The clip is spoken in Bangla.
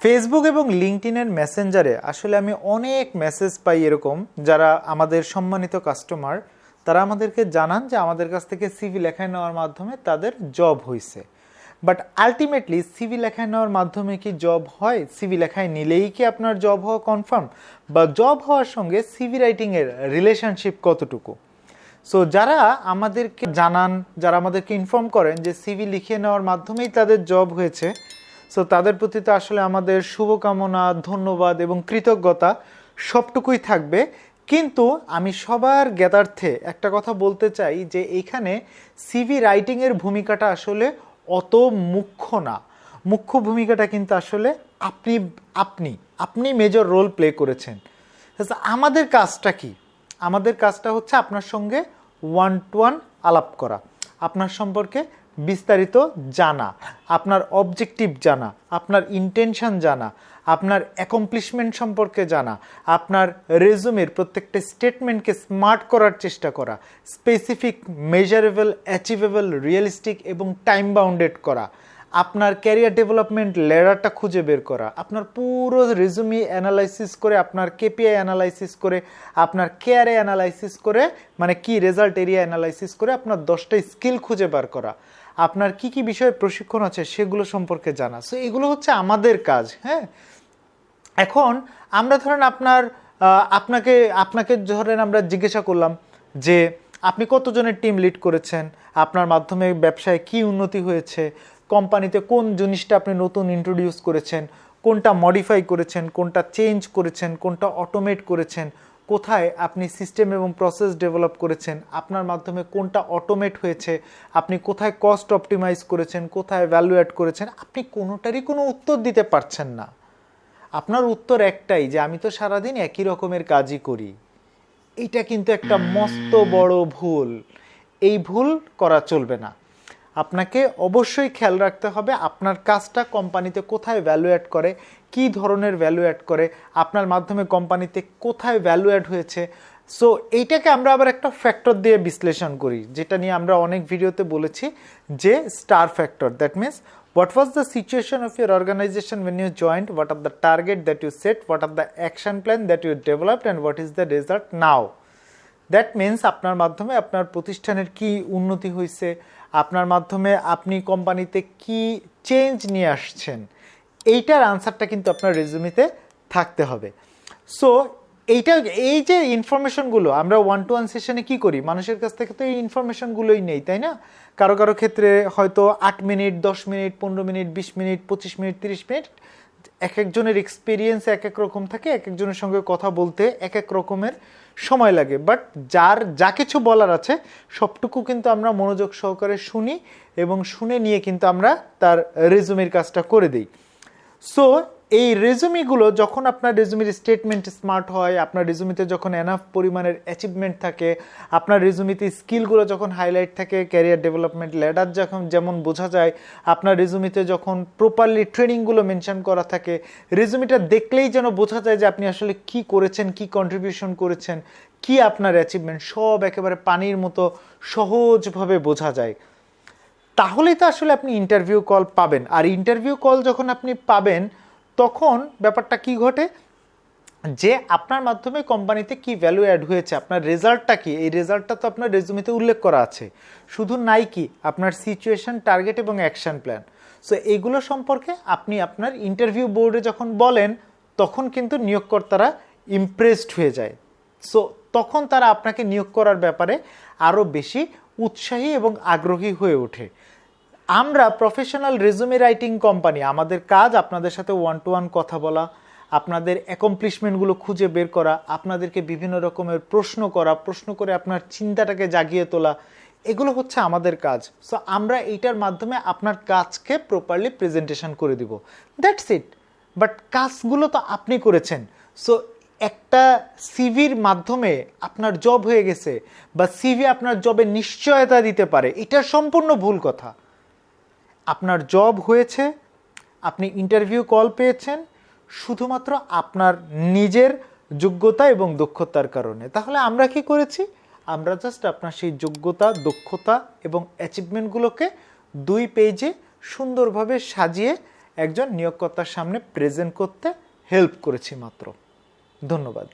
ফেসবুক এবং লিঙ্কডইনের মেসেঞ্জারে আসলে আমি অনেক মেসেজ পাই এরকম যারা আমাদের সম্মানিত কাস্টমার তারা আমাদেরকে জানান যে আমাদের কাছ থেকে সিভি লেখায় নেওয়ার মাধ্যমে তাদের জব হয়েছে। বাট আলটিমেটলি সিভি লেখায় নেওয়ার মাধ্যমে কি জব হয়? সিভি লেখায় নিলেই কি আপনার জব হওয়া কনফার্ম, বা জব হওয়ার সঙ্গে সিভি রাইটিংয়ের রিলেশনশিপ কতটুকু? সো যারা আমাদেরকে জানান, যারা আমাদেরকে ইনফর্ম করেন যে সিভি লিখে নেওয়ার মাধ্যমেই তাদের জব হয়েছে, সো তাদের প্রতি তো আসলে আমাদের শুভকামনা, ধন্যবাদ এবং কৃতজ্ঞতা সবটুকুই থাকবে। কিন্তু আমি সবার জ্ঞাতার্থে একটা কথা বলতে চাই যে এইখানে সিভি রাইটিংয়ের ভূমিকাটা আসলে অত মুখ্য না। মুখ্য ভূমিকাটা কিন্তু আসলে আপনি মেজর রোল প্লে করেছেন। আমাদের কাজটা কি? আমাদের কাজটা হচ্ছে আপনার সঙ্গে ওয়ান টু ওয়ান আলাপ করা, আপনার সম্পর্কে বিস্তারিত জানা, আপনার অবজেক্টিভ জানা, আপনার ইন্টেনশন জানা, আপনার অ্যাকমপ্লিশমেন্ট সম্পর্কে জানা, আপনার রেজুমের প্রত্যেকটা স্টেটমেন্টকে স্মার্ট করার চেষ্টা করা, স্পেসিফিক, মেজারেবল, অ্যাচিভেবল, রিয়েলিস্টিক এবং টাইম বাউন্ডেড করা, আপনার ক্যারিয়ার ডেভেলপমেন্ট লেডারটা খুঁজে বের করা, আপনার পুরো রেজুমি অ্যানালাইসিস করে, আপনার কেপিআই অ্যানালাইসিস করে, আপনার কেয়ারে অ্যানালাইসিস করে, মানে কি রেজাল্ট এরিয়া অ্যানালাইসিস করে আপনার 10টা স্কিল খুঁজে বার করা, আপনার কি কি বিষয়ে প্রশিক্ষণ আছে সেগুলো সম্পর্কে জানা। সো এগুলো হচ্ছে আমাদের কাজ। হ্যাঁ, এখন আমরা ধরেন আপনাকে ধরেন আমরা জিজ্ঞাসা করলাম যে আপনি কতজনের টিম লিড করেছেন, আপনার মাধ্যমে ব্যবসায় কি উন্নতি হয়েছে, কোম্পানিতে কোন জিনিসটা আপনি নতুন ইন্ট্রোডিউস করেছেন, কোনটা মডিফাই করেছেন, কোনটা চেঞ্জ করেছেন, কোনটা অটোমেট করেছেন, কোথায় আপনি সিস্টেম এবং প্রসেস ডেভেলপ করেছেন, আপনার মাধ্যমে কোনটা অটোমেট হয়েছে, আপনি কোথায় কস্ট অপটিমাইজ করেছেন, কোথায় ভ্যালু অ্যাড করেছেন। আপনি কোনোটারই কোনো উত্তর দিতে পারছেন না। আপনার উত্তর একটাই যে আমি তো সারাদিন একই রকমের কাজই করি। এটা কিন্তু একটা মস্ত বড় ভুল। এই ভুল করা চলবে না। আপনাকে অবশ্যই খেয়াল রাখতে হবে আপনার কাজটা কোম্পানিতে কোথায় ভ্যালু অ্যাড করে, কী ধরনের ভ্যালু অ্যাড করে, আপনার মাধ্যমে কোম্পানিতে কোথায় ভ্যালু অ্যাড হয়েছে। সো এইটাকে আমরা আবার একটা ফ্যাক্টর দিয়ে বিশ্লেষণ করি, যেটা নিয়ে আমরা অনেক ভিডিওতে বলেছি যে star factor. That means what was the situation of your organization when you joined, what are the target that you set, what are the action plan that you developed, and what is the result now. That means আপনার মাধ্যমে আপনার প্রতিষ্ঠানের কি উন্নতি হয়েছে, আপনার মাধ্যমে আপনি কোম্পানিতে কি চেঞ্জ নিয়ে আসছেন, এইটার আনসারটা কিন্তু আপনার রেজুমিতে থাকতে হবে। সো এই যে ইনফরমেশনগুলো আমরা ওয়ান টু ওয়ান সেশনে কী করি, মানুষের কাছ থেকে তো এই ইনফরমেশনগুলোই নেই, তাই না? কারো কারো ক্ষেত্রে হয়তো 8 minute, 10 minute, 15 minute, 20 minute, 25 minute, 30 minute, এক একজনের এক্সপিরিয়েন্স এক এক রকম থাকে, এক একজনের সঙ্গে কথা বলতে এক এক রকমের সময় লাগে। বাট যা কিছু বলার আছে সবটুকু কিন্তু আমরা মনোযোগ সহকারে শুনি এবং শুনে নিয়ে কিন্তু আমরা তার রেজুমির কাজটা করে দিই। সো এই রেজুমিগুলো যখন আপনার রেজুমির স্টেটমেন্ট স্মার্ট হয়, আপনার রেজুমিতে যখন এনাফ পরিমাণের অ্যাচিভমেন্ট থাকে, আপনার রেজুমিতে স্কিলগুলো যখন হাইলাইট থাকে, ক্যারিয়ার ডেভেলপমেন্ট ল্যাডার যেমন বোঝা যায়, আপনার রেজুমিতে যখন প্রপারলি ট্রেনিংগুলো মেনশন করা থাকে, রেজুমিটা দেখলেই যেন বোঝা যায় যে আপনি আসলে কি করেছেন, কি কন্ট্রিবিউশন করেছেন, কি আপনার অ্যাচিভমেন্ট, সব একেবারে পানির মতো সহজভাবে বোঝা যায়, তাহলেই তো আসলে আপনি ইন্টারভিউ কল পাবেন। আর ইন্টারভিউ কল যখন আপনি পাবেন তখন ব্যাপারটা কি ঘটে যে আপনার মাধ্যমে কোম্পানিতে কি ভ্যালু অ্যাড হয়েছে, আপনার রেজাল্টটা কি, এই রেজাল্টটা তো আপনার রেজুমিতে উল্লেখ করা আছে। শুধু নাই কি আপনার সিচুয়েশন, টার্গেট এবং অ্যাকশন প্ল্যান। সো এগুলো সম্পর্কে আপনি আপনার ইন্টারভিউ বোর্ডে যখন বলেন তখন কিন্তু নিয়োগকর্তারা ইমপ্রেসড হয়ে যায়। সো তখন তারা আপনাকে নিয়োগ করার ব্যাপারে আরও বেশি উৎসাহী এবং আগ্রহী হয়ে ওঠে। আমরা প্রফেশনাল রেজুমে রাইটিং কোম্পানি, আমাদের কাজ আপনাদের সাথে ওয়ান টু ওয়ান কথা বলা, আপনাদের অ্যাকমপ্লিশমেন্টগুলো খুঁজে বের করা, আপনাদেরকে বিভিন্ন রকমের প্রশ্ন করে আপনার চিন্তাটাকে জাগিয়ে তোলা, এগুলো হচ্ছে আমাদের কাজ। সো আমরা এইটার মাধ্যমে আপনার কাজকে প্রপারলি প্রেজেন্টেশন করে দিব, দ্যাটস ইট। বাট কাজগুলো তো আপনি করেছেন। সো একটা সিভির মাধ্যমে আপনার জব হয়ে গেছে বা সিভি আপনার জবে নিশ্চয়তা দিতে পারে, এটা সম্পূর্ণ ভুল কথা। আপনার জব হয়েছে, আপনি ইন্টারভিউ কল পেয়েছেন শুধুমাত্র আপনার নিজের যোগ্যতা এবং দক্ষতার কারণে। তাহলে আমরা কি করেছি? আমরা জাস্ট আপনার সেই যোগ্যতা, দক্ষতা এবং অ্যাচিভমেন্টগুলোকে 2 পেজে সুন্দরভাবে সাজিয়ে একজন নিয়োগকর্তার সামনে প্রেজেন্ট করতে হেল্প করেছি মাত্র। ধন্যবাদ।